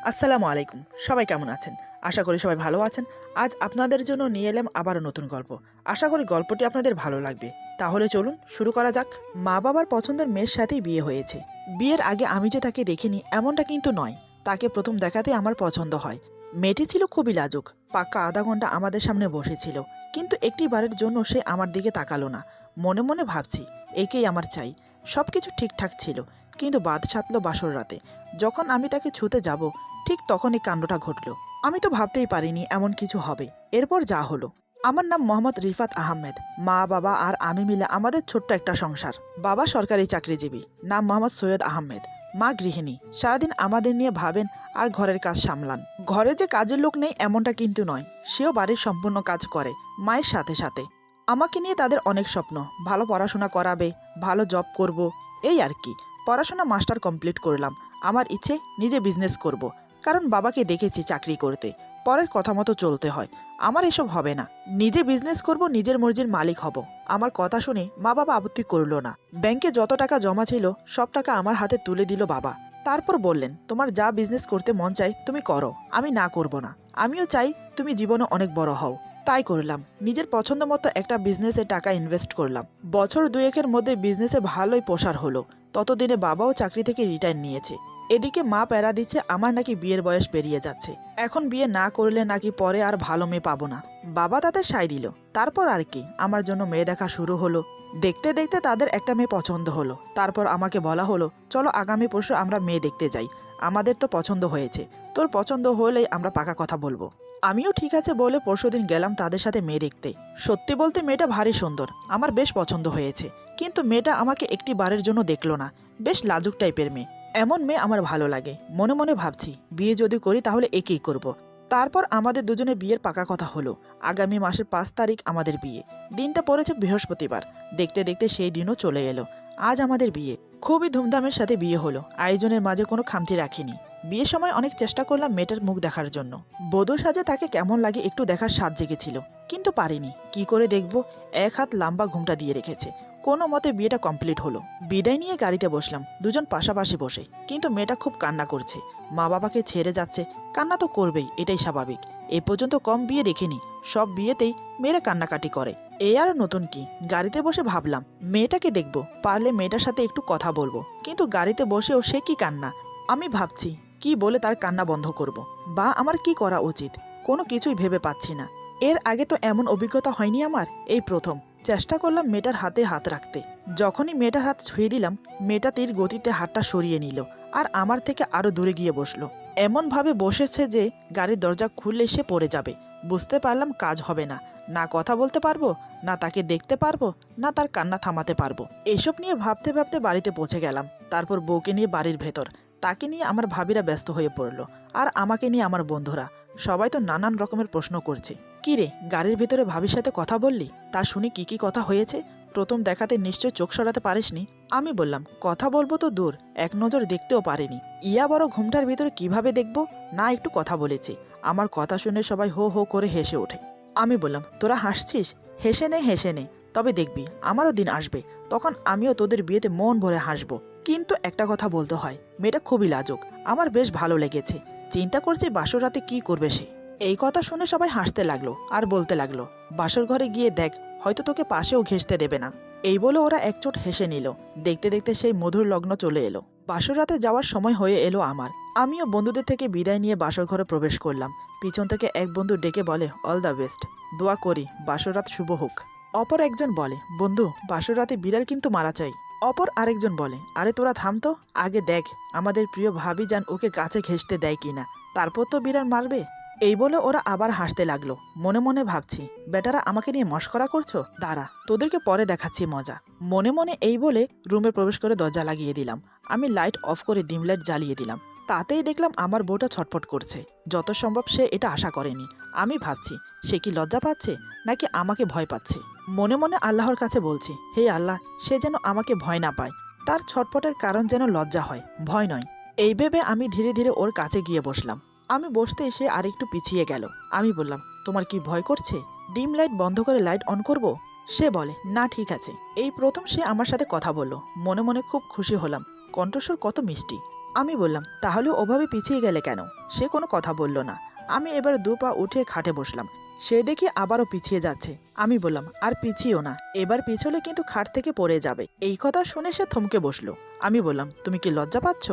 আসসালামু আলাইকুম। সবাই কেমন আছেন? আশা করি সবাই ভালো আছেন। আজ আপনাদের জন্য নিয়ে এলাম আবারও নতুন গল্প। আশা করি গল্পটি আপনাদের ভালো লাগবে। তাহলে চলুন শুরু করা যাক। মা-বাবার পছন্দের মেয়ের সাথেই বিয়ে হয়েছে। বিয়ের আগে আমি যে তাকে দেখিনি এমনটা কিন্তু নয়। তাকে প্রথম দেখাতেই আমার পছন্দ হয়। মেয়েটি ছিল খুবই লাজুক। পাক্কা আধা ঘন্টা আমাদের সামনে বসেছিল। কিন্তু একটি বারের জন্য সে আমার দিকে তাকালো না। মনে মনে ভাবছি, একেই আমার চাই। সবকিছু ঠিকঠাক ছিল। কিন্তু বাদ সাধল বাসর রাতে। যখন আমি তাকে ছুতে যাব, ঠিক তখনই কাণ্ডটা ঘটল। আমি তো ভাবতেই পারিনি এমন কিছু হবে। এরপর যা হলো। আমার নাম মোহাম্মদ রিফাত আহমেদ। মা বাবা আর আমি মিলে আমাদের ছোট্ট একটা সংসার। বাবা সরকারি চাকরিজীবী, নাম মোহাম্মদ সৈয়দ আহমেদ। মা গৃহিণী, সারাদিন আমাদের নিয়ে ভাবেন আর ঘরের কাজ সামলান। ঘরে যে কাজের লোক নেই এমনটা কিন্তু নয়, সেও বাড়ির সম্পূর্ণ কাজ করে মায়ের সাথে সাথে। আমাকে নিয়ে তাদের অনেক স্বপ্ন, ভালো পড়াশোনা করাবে, ভালো জব করব, এই আর কি। পড়াশোনা মাস্টার কমপ্লিট করলাম। আমার ইচ্ছে নিজে বিজনেস করব, কারণ বাবাকে দেখেছি চাকরি করতে, পরের কথা মতো চলতে হয়। আমার এসব হবে না। নিজে বিজনেস করব, নিজের মর্জির মালিক হব। আমার কথা শুনে মা বাবা আপত্তি করলো না। ব্যাংকে যত টাকা জমা ছিল সব টাকা আমার হাতে তুলে দিল বাবা। তারপর বললেন, তোমার যা বিজনেস করতে মন চাই তুমি করো, আমি না করব না। আমিও চাই তুমি জীবনে অনেক বড় হও। তাই করলাম। নিজের পছন্দ মতো একটা বিজনেসে টাকা ইনভেস্ট করলাম। বছর দুয়েকের মধ্যে বিজনেসে ভালোই প্রসার হলো। ততদিনে বাবাও চাকরি থেকে রিটায়ার নিয়েছে। এদিকে মা প্যারা দিচ্ছে আমার নাকি বিয়ের বয়স পেরিয়ে যাচ্ছে, এখন বিয়ে না করলে নাকি পরে আর ভালো মেয়ে পাবো না। বাবা তাতে সায় দিল। তারপর আর কি, আমার জন্য মেয়ে দেখা শুরু হলো। দেখতে দেখতে তাদের একটা মেয়ে পছন্দ হলো। তারপর আমাকে বলা হলো, চলো আগামী পরশু আমরা মেয়ে দেখতে যাই। আমাদের তো পছন্দ হয়েছে, তোর পছন্দ হলেই আমরা পাকা কথা বলবো। আমিও ঠিক আছে বলে পরশুদিন গেলাম তাদের সাথে মেয়ে দেখতে। সত্যি বলতে মেয়েটা ভারী সুন্দর, আমার বেশ পছন্দ হয়েছে। কিন্তু মেয়েটা আমাকে একটি বারের জন্য দেখলো না। বেশ লাজুক টাইপের মেয়ে। এমন মেয়ে আমার ভালো লাগে। মনে মনে ভাবছি, বিয়ে যদি করি তাহলে একেই করব। তারপর আমাদের দুজনে বিয়ের পাকা কথা হলো। আগামী মাসের 5 তারিখ আমাদের বিয়ে। দিনটা পড়েছে বৃহস্পতিবার। দেখতে দেখতে সেই দিনও চলে এলো। আজ আমাদের বিয়ে। খুবই ধুমধামের সাথে বিয়ে হলো। আয়োজনের মাঝে কোনো খামতি রাখিনি। বিয়ের সময় অনেক চেষ্টা করলাম মেয়েটার মুখ দেখার জন্য। বধূ সাজে তাকে কেমন লাগে একটু দেখার স্বাদ জেগেছিল, কিন্তু পারিনি। কি করে দেখব? এক হাত লম্বা ঘুমটা দিয়ে রেখেছে। কোনো মতে বিয়েটা কমপ্লিট হলো। বিদায় নিয়ে গাড়িতে বসলাম, দুজন পাশাপাশি বসে। কিন্তু মেয়েটা খুব কান্না করছে। মা বাবাকে ছেড়ে যাচ্ছে, কান্না তো করবেই, এটাই স্বাভাবিক। এ পর্যন্ত কম বিয়ে দেখিনি। সব বিয়েতেই মেয়েরা কান্নাকাটি করে। এ আর নতুন কি? গাড়িতে বসে ভাবলাম মেয়েটাকে দেখব, পারলে মেয়েটার সাথে একটু কথা বলবো। কিন্তু গাড়িতে বসেও সে কি কান্না! আমি ভাবছি কি বলে তার কান্না বন্ধ করব, বা আমার কি করা উচিত। কোনো কিছুই ভেবে পাচ্ছি না। এর আগে তো এমন অভিজ্ঞতা হয়নি আমার, এই প্রথম। চেষ্টা করলাম মেয়েটার হাতে হাত রাখতে। যখনই মেয়েটার হাত ছুঁয়ে দিলাম, মেয়েটা তীর গতিতে হাতটা সরিয়ে নিল আর আমার থেকে আরো দূরে গিয়ে বসলো। এমনভাবে বসেছে যে গাড়ির দরজা খুললে সে পড়ে যাবে। বুঝতে পারলাম কাজ হবে না। না কথা বলতে পারবো, না তাকে দেখতে পারবো, না তার কান্না থামাতে পারবো। এসব নিয়ে ভাবতে ভাবতে বাড়িতে পৌঁছে গেলাম। তারপর বউকে নিয়ে বাড়ির ভেতর। তাকে নিয়ে আমার ভাবিরা ব্যস্ত হয়ে পড়লো। আর আমাকে নিয়ে আমার বন্ধুরা। সবাই তো নানান রকমের প্রশ্ন করছে। কি রে, গাড়ির ভেতরে ভাবির সাথে কথা বললি? তা শুনি কি কি কথা হয়েছে। প্রথম দেখাতে নিশ্চয় চোখ সরাতে পারিসনি। আমি বললাম, কথা বলবো তো দূর, এক নজর দেখতেও পারিনি। ইয়া বড় ঘুমটার ভিতরে কিভাবে দেখবো? না একটু কথা বলেছি। আমার কথা শুনে সবাই হো হো করে হেসে ওঠে। আমি বললাম, তোরা হাসছিস? হেসে নে হেসে নে, তবে দেখবি আমারও দিন আসবে, তখন আমিও তোদের বিয়েতে মন ভরে হাসবো। কিন্তু একটা কথা বলতে হয়, মেয়েটা খুবই লাজুক। আমার বেশ ভালো লেগেছে। চিন্তা করছি বাসর রাতে কি করবে সে। এই কথা শুনে সবাই হাসতে লাগলো আর বলতে লাগলো, বাসর ঘরে গিয়ে দেখ, হয়তো তোকে পাশেও ঘেঁষতে দেবে না। এই বলে ওরা একচোট হেসে নিল। দেখতে দেখতে সেই মধুর লগ্ন চলে এলো। বাসর রাতে যাওয়ার সময় হয়ে এলো আমার। আমিও বন্ধুদের থেকে বিদায় নিয়ে বাসর ঘরে প্রবেশ করলাম। পিছন থেকে এক বন্ধু ডেকে বলে, অল দ্য বেস্ট, দোয়া করি বাসর রাত শুভ হোক। অপর একজন বলে, বন্ধু বাসর রাতে বিড়াল কিন্তু মারা চাই। অপর আরেকজন বলে, আরে তোরা থাম তো, আগে দেখ আমাদের প্রিয় ভাবি যান ওকে গাছে ঘেঁষতে দেয় কিনা, তারপর তো বিড়াল মারবে। এই বলে ওরা আবার হাসতে লাগলো। মনে মনে ভাবছি, বেটারা আমাকে নিয়ে মশকরা করছো, দাঁড়া তোদেরকে পরে দেখাচ্ছি মজা। মনে মনে এই বলে রুমে প্রবেশ করে দরজা লাগিয়ে দিলাম। আমি লাইট অফ করে ডিম লাইট জ্বালিয়ে দিলাম। তাতেই দেখলাম আমার বউটা ছটফট করছে। যত সম্ভব সে এটা আশা করেনি। আমি ভাবছি, সে কি লজ্জা পাচ্ছে নাকি আমাকে ভয় পাচ্ছে। মনে মনে আল্লাহর কাছে বলছি, হে আল্লাহ, সে যেন আমাকে ভয় না পায়। তার ছটফটের কারণ যেন লজ্জা হয়, ভয় নয়। এই ভেবে আমি ধীরে ধীরে ওর কাছে গিয়ে বসলাম। আমি বসতে এসে আরেকটু পিছিয়ে গেল। আমি বললাম, তোমার কি ভয় করছে? ডিম লাইট বন্ধ করে লাইট অন করব? সে বলে, না ঠিক আছে। এই প্রথম সে আমার সাথে কথা বলল। মনে মনে খুব খুশি হলাম। কণ্ঠস্বর কত মিষ্টি। আমি বললাম, তাহলে ওভাবে পিছিয়ে গেলে কেন? সে কোনো কথা বলল না। আমি এবার ২ পা উঠে খাটে বসলাম। সে দেখি আবারও পিছিয়ে যাচ্ছে। আমি বললাম, আর পিছিয়েও না, এবার পিছলে কিন্তু খাট থেকে পড়ে যাবে। এই কথা শুনে সে থমকে বসলো। আমি বললাম, তুমি কি লজ্জা পাচ্ছ?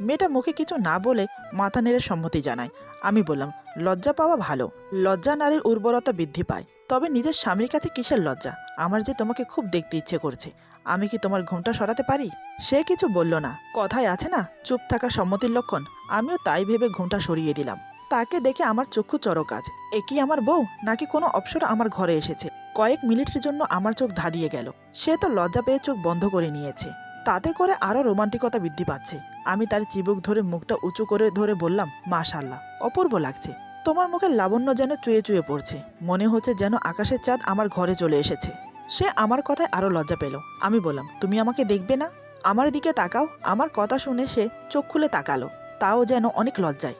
মেয়েটা মুখে কিছু না বলে মাথা নেড়ে সম্মতি জানায়। আমি বললাম, লজ্জা পাওয়া ভালো। লজ্জা নারীর উর্বরতা বৃদ্ধি পায়। তবে নিজের স্বামীর কাছে কিসের লজ্জা? আমার যে তোমাকে খুব দেখতে ইচ্ছে করছে। আমি কি তোমার ঘুমটা সরাতে পারি? সে কিছু বলল না। কথায় আছে না, চুপ থাকা সম্মতির লক্ষণ। আমিও তাই ভেবে ঘুমটা সরিয়ে দিলাম। তাকে দেখে আমার চক্ষু চড়ক। এ কি আমার বউ, নাকি কোনো অপ্সরা আমার ঘরে এসেছে? কয়েক মিনিটের জন্য আমার চোখ ধাঁধিয়ে গেল। সে তো লজ্জা পেয়ে চোখ বন্ধ করে নিয়েছে। তাতে করে আরো রোমান্টিকতা বৃদ্ধি পাচ্ছে। আমি তার চিবুক ধরে মুখটা উঁচু করে ধরে বললাম, মাশাআল্লাহ, অপূর্ব লাগছে। তোমার মুখের লাবণ্য যেন চুয়ে চুয়ে পড়ছে। মনে হচ্ছে যেন আকাশের চাঁদ আমার ঘরে চলে এসেছে। সে আমার কথায় আরো লজ্জা পেল। আমি বললাম, তুমি আমাকে দেখবে না? আমার দিকে তাকাও। আমার কথা শুনে সে চোখ খুলে তাকালো, তাও যেন অনেক লজ্জায়।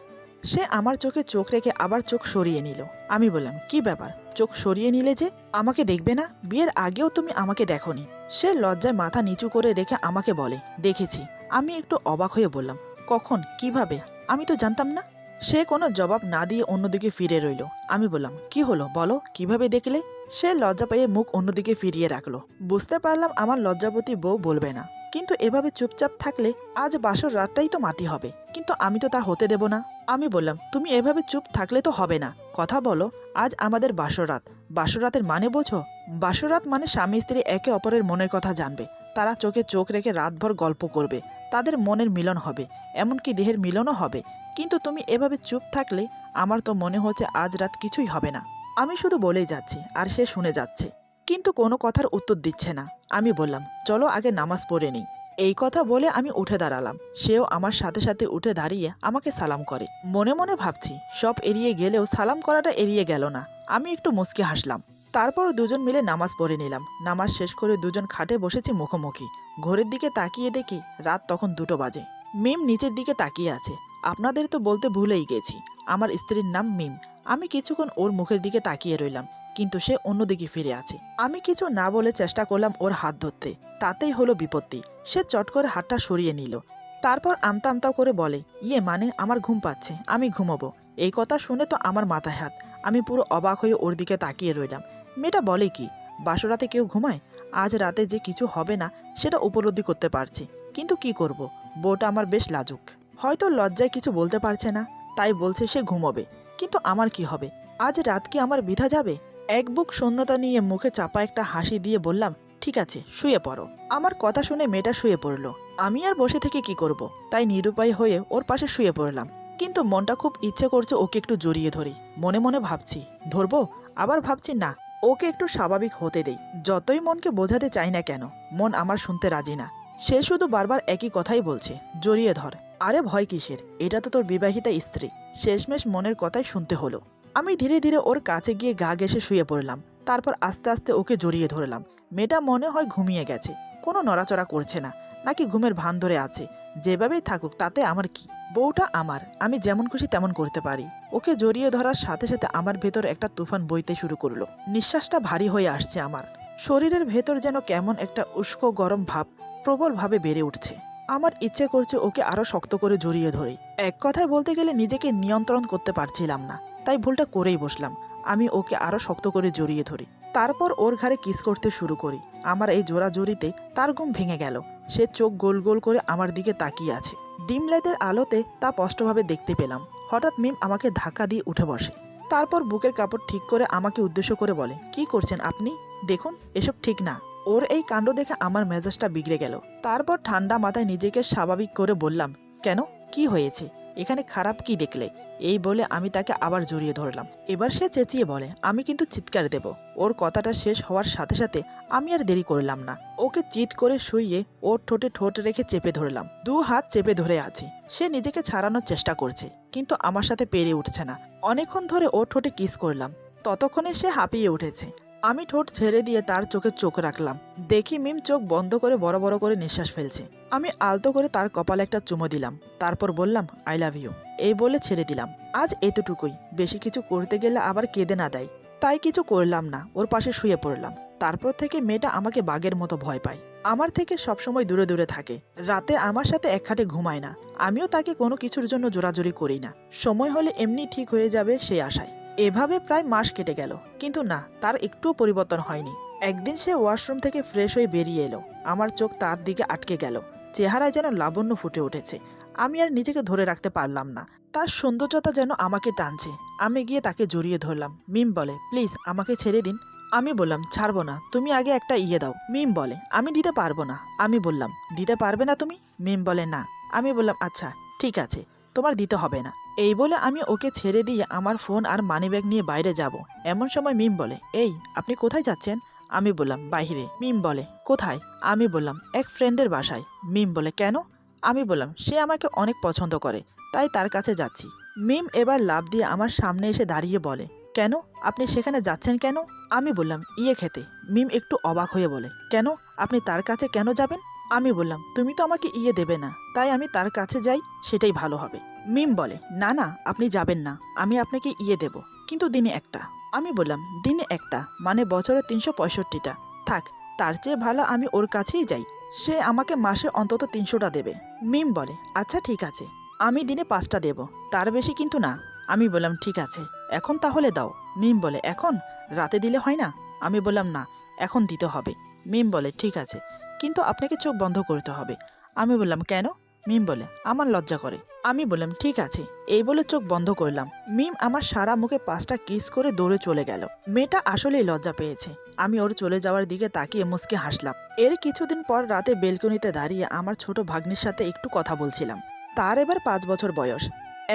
সে আমার চোখে চোখ রেখে আবার চোখ সরিয়ে নিল। আমি বললাম, কি ব্যাপার, চোখ সরিয়ে নিলে যে? আমাকে দেখবে না? বিয়ের আগেও তুমি আমাকে দেখোনি। সে লজ্জায় মাথা নিচু করে রেখে আমাকে বলে, দেখেছি। আমি একটু অবাক হয়ে বললাম, কখন, কিভাবে? আমি তো জানতাম না। সে কোনো জবাব না দিয়ে অন্যদিকে ফিরে রইল। আমি বললাম, কি হলো বলো, কিভাবে দেখলে? সে লজ্জা পেয়ে মুখ অন্যদিকে ফিরিয়ে রাখলো। বুঝতে পারলাম আমার লজ্জাবতী বউ বলবে না, কিন্তু এভাবে চুপচাপ থাকলে আজ বাসর রাতটাই তো মাটি হবে। কিন্তু আমি তো তা হতে দেব না। আমি বললাম, তুমি এভাবে চুপ থাকলে তো হবে না, কথা বলো। আজ আমাদের বাসরাত। বাসরাতের মানে বোঝো? বাসরাত মানে স্বামী স্ত্রী একে অপরের মনের কথা জানবে। তারা চোখে চোখ রেখে রাতভর গল্প করবে। তাদের মনের মিলন হবে, এমনকি দেহের মিলনও হবে। কিন্তু তুমি এভাবে চুপ থাকলে আমার তো মনে হচ্ছে আজ রাত কিছুই হবে না। আমি শুধু বলেই যাচ্ছি আর সে শুনে যাচ্ছে, কিন্তু কোনো কথার উত্তর দিচ্ছে না। আমি বললাম, চলো আগে নামাজ পড়ে নিই। এই কথা বলে আমি উঠে দাঁড়ালাম। সেও আমার সাথে সাথে উঠে দাঁড়িয়ে আমাকে সালাম করে। মনে মনে ভাবছি, সব এড়িয়ে গেলেও সালাম করাটা এড়িয়ে গেল না। আমি একটু মুচকি হাসলাম। তারপর দুজন মিলে নামাজ পড়ে নিলাম। নামাজ শেষ করে দুজন খাটে বসেছি মুখোমুখি। ঘড়ির দিকে তাকিয়ে দেখি রাত তখন 2টো বাজে। মিম নিচের দিকে তাকিয়ে আছে। আপনাদের তো বলতে ভুলেই গেছি, আমার স্ত্রীর নাম মিম। আমি কিছুক্ষণ ওর মুখের দিকে তাকিয়ে রইলাম, কিন্তু সে অন্যদিকে ফিরে আছে। আমি কিছু না বলে চেষ্টা করলাম ওর হাত ধরতে। তাতেই হলো বিপত্তি। সে চট করে হাতটা সরিয়ে নিল। তারপর আমতা আমতা করে বলে, ইয়ে মানে আমার ঘুম পাচ্ছে, আমি ঘুমাবো। এই কথা শুনে তো আমার মাথায় হাত। আমি পুরো অবাক হয়ে ওর দিকে তাকিয়ে রইলাম। মেয়েটা বলে কি, বাসরাতে কেউ ঘুমায়? আজ রাতে যে কিছু হবে না সেটা উপলব্ধি করতে পারছি, কিন্তু কি করব, বউটা আমার বেশ লাজুক। হয়তো লজ্জায় কিছু বলতে পারছে না, তাই বলছে সে ঘুমোবে। কিন্তু আমার কি হবে? আজ রাত কি আমার বৃথা যাবে? এক বুক শূন্যতা নিয়ে মুখে চাপা একটা হাসি দিয়ে বললাম, ঠিক আছে, শুয়ে পড়ো। আমার কথা শুনে মেয়েটা শুয়ে পড়ল। আমি আর বসে থেকে কি করব, তাই নিরুপায় হয়ে ওর পাশে শুয়ে পড়লাম। কিন্তু মনটা খুব ইচ্ছে করছে ওকে একটু জড়িয়ে ধরি। মনে মনে ভাবছি, ধরবো, আবার ভাবছি না, ওকে একটু স্বাভাবিক হতে দেই। যতই মনকে বোঝাতে চাই না কেন, মন আমার শুনতে রাজি না। সে শুধু বারবার একই কথাই বলছে, জড়িয়ে ধর। আরে ভয় কিসের, এটা তো তোর বিবাহিতা স্ত্রী। শেষমেশ মনের কথাই শুনতে হলো। আমি ধীরে ধীরে ওর কাছে গিয়ে গা ঘেঁষে শুয়ে পড়লাম। তারপর আস্তে আস্তে ওকে জড়িয়ে ধরলাম। মেয়েটা মনে হয় ঘুমিয়ে গেছে, কোনো নড়াচড়া করছে না, নাকি ঘুমের ভান ধরে আছে। যেভাবেই থাকুক তাতে আমার কি, বউটা আমার, আমি যেমন খুশি তেমন করতে পারি। ওকে জড়িয়ে ধরার সাথে সাথে আমার ভেতর একটা তুফান বইতে শুরু করলো। নিঃশ্বাসটা ভারী হয়ে আসছে আমার। শরীরের ভেতর যেন কেমন একটা উষ্ণ গরম ভাব প্রবলভাবে বেড়ে উঠছে। আমার ইচ্ছে করছে ওকে আরো শক্ত করে জড়িয়ে ধরি। এক কথায় বলতে গেলে নিজেকে নিয়ন্ত্রণ করতে পারছিলাম না, তাই ভুলটা করেই বসলাম। আমি ওকে আরো শক্ত করে জড়িয়ে ধরি। তারপর ওর ঘাড়ে কিস করতে শুরু করি। আমার এই জোড়াজড়িতে তার ঘুম ভেঙে গেল। সে চোখ গোল গোল করে আমার দিকে তাকিয়ে আছে। ডিম লাইটের আলোতে তা স্পষ্টভাবে দেখতে পেলাম। হঠাৎ মিম আমাকে ধাক্কা দিয়ে উঠে বসে। তারপর বুকের কাপড় ঠিক করে আমাকে উদ্দেশ্য করে বলে, কি করছেন আপনি? দেখুন, এসব ঠিক না। ওর এই কাণ্ড দেখে আমার মেজাজটা বিগড়ে গেল। তারপর ঠান্ডা মাথায় নিজেকে স্বাভাবিক করে বললাম, কেন, কি হয়েছে? এখানে খারাপ কি দেখলে? এই বলে আমি তাকে আবার জড়িয়ে ধরলাম। এবার সে চেঁচিয়ে বলে, আমি কিন্তু চিৎকার দেব। ওর কথাটা শেষ হওয়ার সাথে সাথে আমি আর দেরি করলাম না। ওকে চিৎ করে শুইয়ে ওর ঠোঁটে ঠোঁট রেখে চেপে ধরলাম। 2 হাত চেপে ধরে আছি। সে নিজেকে ছাড়ানোর চেষ্টা করছে, কিন্তু আমার সাথে পেরে উঠছে না। অনেকক্ষণ ধরে ওর ঠোঁটে কিস করলাম। ততক্ষণে সে হাঁপিয়ে উঠেছে। আমি ঠোঁট ছেড়ে দিয়ে তার চোখে চোখ রাখলাম। দেখি মিম চোখ বন্ধ করে বড় বড় করে নিঃশ্বাস ফেলছে। আমি আলতো করে তার কপালে একটা চুমো দিলাম। তারপর বললাম, আই লাভ ইউ। এই বলে ছেড়ে দিলাম। আজ এতটুকুই, বেশি কিছু করতে গেলে আবার কেঁদে না দেয়। তাই কিছু করলাম না, ওর পাশে শুয়ে পড়লাম। তারপর থেকে মেয়েটা আমাকে বাঘের মতো ভয় পায়। আমার থেকে সবসময় দূরে দূরে থাকে। রাতে আমার সাথে এক খাটে ঘুমায় না। আমিও তাকে কোনো কিছুর জন্য জোরাজুরি করি না। সময় হলে এমনি ঠিক হয়ে যাবে সেই আশায়। এভাবে প্রায় মাস কেটে গেল, কিন্তু না, তার একটুও পরিবর্তন হয়নি। একদিন সে ওয়াশরুম থেকে ফ্রেশ হয়ে বেরিয়ে এলো। আমার চোখ তার দিকে আটকে গেল। চেহারায় যেন লাবণ্য ফুটে উঠেছে। আমি আর নিজেকে ধরে রাখতে পারলাম না। তার সৌন্দর্যতা যেন আমাকে টানছে। আমি গিয়ে তাকে জড়িয়ে ধরলাম। মিম বলে, প্লিজ আমাকে ছেড়ে দিন। আমি বললাম, ছাড়বো না, তুমি আগে একটা ইয়ে দাও। মিম বলে, আমি দিতে পারবো না। আমি বললাম, দিতে পারবে না তুমি? মিম বলে, না। আমি বললাম, আচ্ছা ঠিক আছে, তোমার দিতে হবে না। এই বলে আমি ওকে ছেড়ে দিয়ে আমার ফোন আর মানিব্যাগ নিয়ে বাইরে যাব। এমন সময় মিম বলে, এই আপনি কোথায় যাচ্ছেন? আমি বললাম, বাইরে। মিম বলে, কোথায়? আমি বললাম, এক ফ্রেন্ডের বাসায়। মিম বলে, কেন? আমি বললাম, সে আমাকে অনেক পছন্দ করে, তাই তার কাছে যাচ্ছি। মিম এবার লাফ দিয়ে আমার সামনে এসে দাঁড়িয়ে বলে, কেন? আপনি সেখানে যাচ্ছেন কেন? আমি বললাম, ইয়ে খেতে। মিম একটু অবাক হয়ে বলে, কেন? আপনি তার কাছে কেন যাবেন? আমি বললাম, তুমি তো আমাকে ইয়ে দেবে না, তাই আমি তার কাছে যাই, সেটাই ভালো হবে। মিম বলে, না না, আপনি যাবেন না, আমি আপনাকে ইয়ে দেব, কিন্তু দিনে একটা। আমি বললাম, দিনে একটা মানে বছরে 365টা। থাক, তার চেয়ে ভালো আমি ওর কাছেই যাই। সে আমাকে মাসে অন্তত 300টা দেবে। মিম বলে, আচ্ছা ঠিক আছে, আমি দিনে 5টা দেব, তার বেশি কিন্তু না। আমি বললাম, ঠিক আছে, এখন তাহলে দাও। মিম বলে, এখন? রাতে দিলে হয় না? আমি বললাম, না, এখন দিতে হবে। মিম বলে, ঠিক আছে, কিন্তু আপনাকে চোখ বন্ধ করতে হবে। আমি বললাম, কেন? মিম বলে, আমার লজ্জা করে। আমি বললাম, ঠিক আছে, এই বলে চোখ বন্ধ করলাম। মিম আমার সারা মুখে 5টা কিস করে দৌড়ে চলে গেল। মেয়েটা আসলেই লজ্জা পেয়েছে। আমি ওর চলে যাওয়ার দিকে তাকিয়ে মুচকে হাসলাম। এর কিছুদিন পর রাতে বেলকনিতে দাঁড়িয়ে আমার ছোট ভাগ্নির সাথে একটু কথা বলছিলাম। তার এবার 5 বছর বয়স।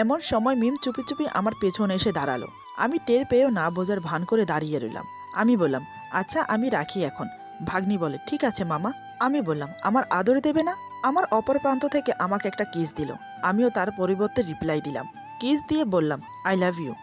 এমন সময় মিম চুপি চুপি আমার পেছনে এসে দাঁড়ালো। আমি টের পেয়েও না বোঝার ভান করে দাঁড়িয়ে রইলাম। আমি বললাম, আচ্ছা আমি রাখি এখন। ভাগ্নি বলে, ঠিক আছে মামা। আমি বললাম, আমার আদর দেবে না? আমার অপর প্রান্ত থেকে আমাকে একটা কিস দিল। আমিও তার পরিবর্তে রিপ্লাই দিলাম। কিস দিয়ে বললাম, আই লাভ ইউ।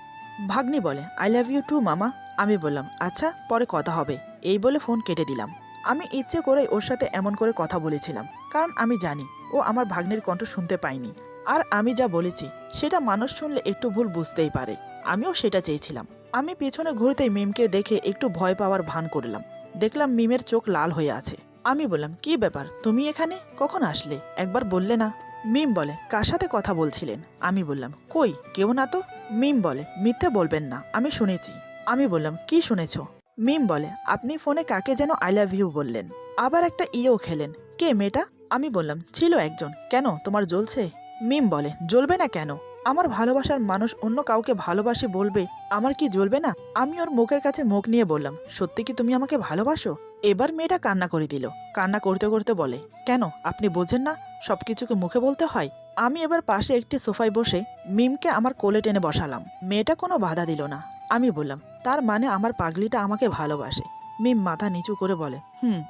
ভাগ্নি বলে, আই লাভ ইউ টু মামা। আমি বললাম, আচ্ছা পরে কথা হবে। এই বলে ফোন কেটে দিলাম। আমি ইচ্ছে করেই ওর সাথে এমন করে কথা বলেছিলাম, কারণ আমি জানি ও আমার ভাগ্নির কণ্ঠ শুনতে পায়নি। আর আমি যা বলেছি সেটা মানুষ শুনলে একটু ভুল বুঝতেই পারে। আমিও সেটা চেয়েছিলাম। আমি পেছনে ঘুরতেই মিমকে দেখে একটু ভয় পাওয়ার ভান করলাম। দেখলাম মিমের চোখ লাল হয়ে আছে। আমি বললাম, কি ব্যাপার, তুমি এখানে কখন আসলে? একবার বললে না? মিম বলে, কার সাথে কথা বলছিলেন? আমি বললাম, কই কেউ না তো। মিম বলে, মিথ্যে বলবেন না, আমি শুনেছি। আমি বললাম, কি শুনেছো? মিম বলে, আপনি ফোনে কাকে যেন আই লাভ ইউ বললেন, আবার একটা ইয়েও খেলেন। কে মেয়েটা? আমি বললাম, ছিল একজন। কেন, তোমার জ্বলছে? মিম বলে, জ্বলবে না কেন? আমার ভালোবাসার মানুষ অন্য কাউকে ভালোবাসি বলবে, আমার কি জ্বলবে না? আমি ওর মুখের কাছে মুখ নিয়ে বললাম, সত্যি কি তুমি আমাকে ভালোবাসো? এবার মেয়েটা কান্না করে দিল। কান্না করতে করতে বলে, কেন আপনি বোঝেন না, সবকিছুকে মুখে বলতে হয়? আমি এবার পাশে একটি সোফায় বসে মিমকে আমার কোলে টেনে বসালাম। মেয়েটা কোনো বাধা দিল না। আমি বললাম, তার মানে আমার পাগলিটা আমাকে ভালোবাসে? মিম মাথা নিচু করে বলে, হুম।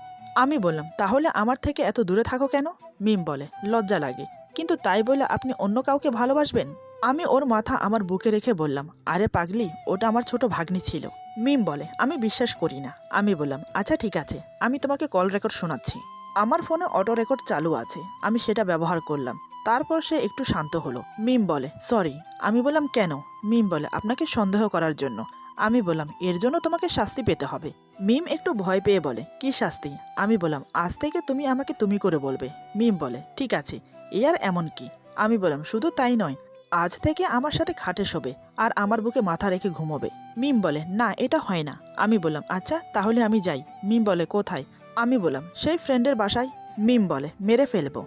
আমি বললাম, তাহলে আমার থেকে এত দূরে থাকো কেন? মিম বলে, লজ্জা লাগে। কিন্তু তাই বলে আপনি অন্য কাউকে ভালোবাসবেন? আমি ওর মাথা আমার বুকে রেখে বললাম, আরে পাগলি, ওটা আমার ছোট ভাগ্নি ছিল। মিম বলে, আমি বিশ্বাস করি না। আমি বললাম, আচ্ছা ঠিক আছে, আমি তোমাকে কল রেকর্ড শোনাচ্ছি। আমার ফোনে অটো রেকর্ড চালু আছে, আমি সেটা ব্যবহার করলাম। তারপর সে একটু শান্ত হলো। মিম বলে, সরি। আমি বললাম, কেন? মিম বলে, আপনাকে সন্দেহ করার জন্য। আমি বললাম, এর জন্য তোমাকে শাস্তি পেতে হবে। মিম একটু ভয় পেয়ে বলে, কি শাস্তি? আমি বললাম, আজ থেকে তুমি আমাকে তুমি করে বলবে। মিম বলে, ঠিক আছে, এ আর এমন কি? আমি বললাম, শুধু তাই নয়, আজ থেকে আমার সাথে খাটে শোবে আর আমার বুকে মাথা রেখে ঘুমোবে। মিম বলে, না এটা হয় না। আমি বললাম, আচ্ছা তাহলে আমি যাই। মিম বলে, কোথায়? আমি বললাম, সেই ফ্রেন্ডের বাসায়। মিম বলে, মেরে ফেলবো।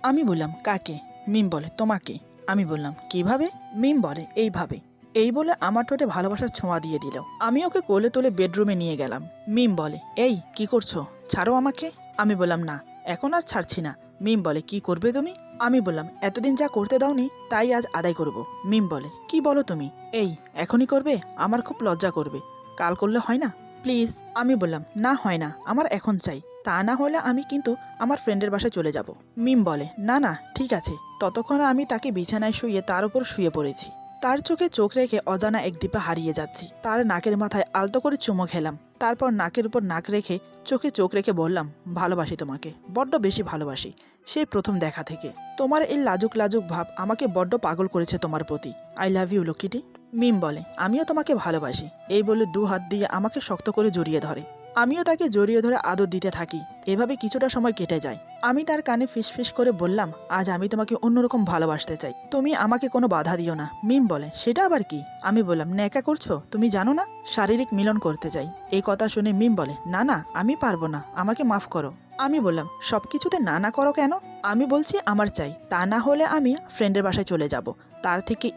আমি বললাম, কাকে? মিম বলে, তোমাকে। আমি বললাম, কিভাবে? মিম বলে, এইভাবে। এই বলে আমার ঠোঁটে ভালোবাসার ছোঁয়া দিয়ে দিল। আমি ওকে কোলে তুলে বেডরুমে নিয়ে গেলাম। মিম বলে, এই কি করছো, ছাড়ো আমাকে। আমি বললাম, না এখন আর ছাড়ছি না। মিম বলে, কি করবে তুমি? আমি বললাম, এতদিন যা করতে দাওনি তাই আজ আদায় করব। মিম বলে, কি বলো তুমি? এই এখনই করবে? আমার খুব লজ্জা করবে। কাল করলে হয় না? প্লিজ। আমি বললাম, না হয় না, আমার এখন চাই, তা না হলে আমি কিন্তু আমার ফ্রেন্ডের বাসায় চলে যাব। মিম বলে, না না ঠিক আছে। ততক্ষণ আমি তাকে বিছানায় শুয়ে তার উপর শুয়ে পড়েছি। তার চোখে চোখ রেখে অজানা এক দ্বীপে হারিয়ে যাচ্ছি। তার নাকের মাথায় আলতো করে চুমো খেলাম। তারপর নাকের উপর নাক রেখে চোখে চোখ রেখে বললাম, ভালোবাসি তোমাকে, বড্ড বেশি ভালোবাসি, সেই প্রথম দেখা থেকে। তোমার এই লাজুক লাজুক ভাব আমাকে বড্ড পাগল করেছে তোমার প্রতি। I love you লক্ষ্মীটি। মিম বলে, আমিও তোমাকে ভালোবাসি। এই বলে 2 হাত দিয়ে আমাকে শক্ত করে জড়িয়ে ধরে। আমিও তাকে জড়িয়ে ধরে আদর দিতে থাকি। এভাবে কিছুটা সময় কেটে যায়। আমি তার কানে ফিসফিস করে বললাম, আজ আমি তোমাকে অন্যরকম ভালোবাসতে চাই, তুমি আমাকে কোনো বাধা দিও না। মিম বলে, সেটা আবার কি? আমি বললাম, ন্যাকা করছো? তুমি জানো না শারীরিক মিলন করতে চাই। এই কথা শুনে মিম বলে, না না, আমি পারবো না, আমাকে মাফ করো। আমি বললাম, সবকিছুতে না না করো কেন? আমি বলছি আমার চাই, তা না হলে আমি ফ্রেন্ডের বাসায় চলে যাব। তার থেকে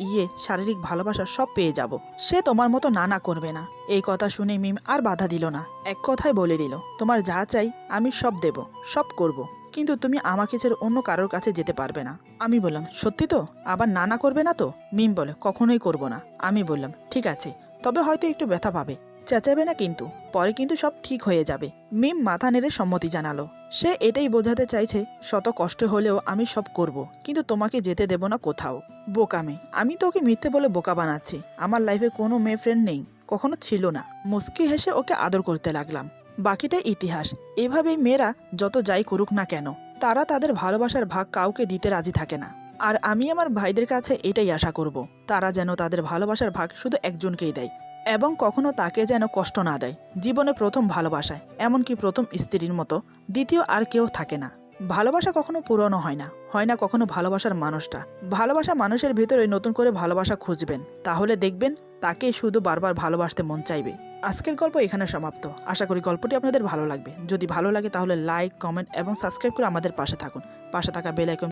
শারীরিক ভালোবাসা সব পেয়ে যাব। সে তোমার মতো না না করবে না। এই কথা শুনে মিম আর বাধা দিল না, এক কথায় বলে দিল, তোমার যা চাই আমি সব দেব, সব করব, কিন্তু তুমি আমাকে ছেড়ে অন্য কারোর কাছে যেতে পারবে না। আমি বললাম, সত্যি তো? আবার না না করবে না তো? মিম বলে, কখনোই করব না। আমি বললাম, ঠিক আছে, তবে হয়তো একটু ব্যথা পাবে, চেঁচাবে না কিন্তু, পরে কিন্তু সব ঠিক হয়ে যাবে। মিম মাথা নেড়ে সম্মতি জানালো। সে এটাই বোঝাতে চাইছে, শত কষ্ট হলেও আমি সব করব, কিন্তু তোমাকে যেতে দেব না কোথাও। বোকামে, আমি তো ওকে মিথ্যে বলে বোকা বানাচ্ছি। আমার লাইফে কোনো মেয়ে ফ্রেন্ড নেই, কখনো ছিল না। মুস্কি হেসে ওকে আদর করতে লাগলাম। বাকিটা ইতিহাস। এভাবেই মেয়েরা যত যাই করুক না কেন, তারা তাদের ভালোবাসার ভাগ কাউকে দিতে রাজি থাকে না। আর আমি আমার ভাইদের কাছে এটাই আশা করব, তারা যেন তাদের ভালোবাসার ভাগ শুধু একজনকেই দেয়, এবং কখনো তাকে যেন কষ্ট না দেয়। জীবনে প্রথম ভালোবাসায়, এমনকি প্রথম স্ত্রীর মতো দ্বিতীয় আর কেউ থাকে না। ভালোবাসা কখনো পুরনো হয় না, হয় না কখনো ভালোবাসার মানুষটা। ভালোবাসা মানুষের ভিতরে নতুন করে ভালোবাসা খুঁজবেন, তাহলে দেখবেন তাকে শুধু বারবার ভালোবাসতে মন চাইবে। আজকের গল্প এখানে সমাপ্ত। আশা করি গল্পটি আপনাদের ভালো লাগবে। যদি ভালো লাগে তাহলে লাইক, কমেন্ট এবং সাবস্ক্রাইব করে আমাদের পাশে থাকুন। পাশে থাকা বেল আইকন